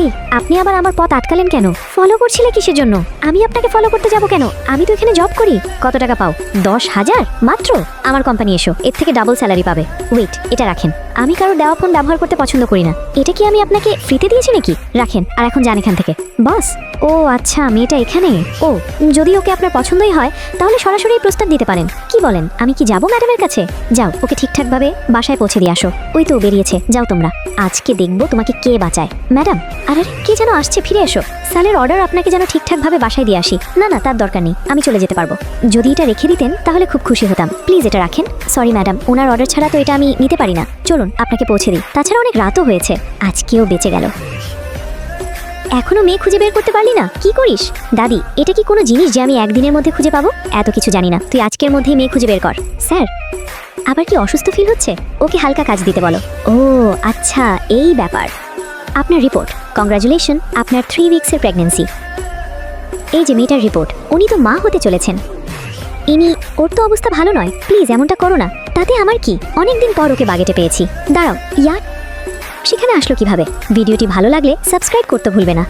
ওই, আপনি আবার আমার পথ আটকালেন কেন? ফলো করছিলে কিসের জন্য? আমি আপনাকে ফলো করতে যাব কেন? আমি তো এখানে জব করি। কত টাকা পাও? 10,000 মাত্র? আমার কোম্পানি এসো, এর থেকে ডাবল স্যালারি পাবে। ওয়েট, এটা রাখেন। আমি কারো দেওয়া ফোন ব্যবহার করতে পছন্দ করি না। এটা কি আমি আপনাকে ফ্রিতে দিয়েছি নাকি? রাখেন, আর এখন যান এখান থেকে। বস, ও আচ্ছা, মেয়েটা এখানে। ও, যদি ওকে আপনার পছন্দই হয় তাহলে সরাসরি প্রস্তাব দিতে পারেন। কি বলেন, আমি কি যাব ম্যাডামের কাছে? যাও, ওকে ঠিকঠাকভাবে বাসায় পৌঁছে দিয়ে আসো। ওই তো বেরিয়েছে, যাও তোমরা। আজকে দেখবো তোমাকে কে বাঁচায়। ম্যাডাম, আরে কে যেন আসছে, ফিরে এসো। স্যালের অর্ডার আপনাকে যেন ঠিকঠাকভাবে বাসায় দিয়ে আসি। না না, তার দরকার নেই, আমি চলে যেতে পারবো। যদি এটা রেখে দিতেন তাহলে খুব খুশি হতাম। প্লিজ এটা রাখেন। সরি ম্যাডাম, ওনার অর্ডার ছাড়া তো এটা আমি নিতে পারি না। চলুন আপনাকে পৌঁছে দিই। তাছাড়া অনেক রাতও হয়েছে। আজকেও বেঁচে গেল। এখনো মেয়ে খুঁজে বের করতে পারলি না? কি করিস? দাদি, এটা কি কোনো জিনিস যে আমি একদিনের মধ্যে খুঁজে পাবো? এত কিছু জানি না, তুই আজকের মধ্যেই মেয়ে খুঁজে বের কর। স্যার, আবার কি অসুস্থ ফিল হচ্ছে? ওকে হালকা কাজ দিতে বলো। ও আচ্ছা, এই ব্যাপার। আপনার রিপোর্ট। কংগ্রাচুলেশন, আপনার 3 উইক্সের প্রেগন্যান্সি। এই যে মেয়েটার রিপোর্ট, উনি তো মা হতে চলেছেন। ওর তো অবস্থা ভালো নয়, প্লিজ এমনটা করো না। তাতে আমার কি? অনেকদিন পর ওকে বাগেটে পেয়েছি। দাঁড়াও, সেখানে আসলো কিভাবে? ভিডিওটি ভালো লাগলে সাবস্ক্রাইব করতে ভুলবে না।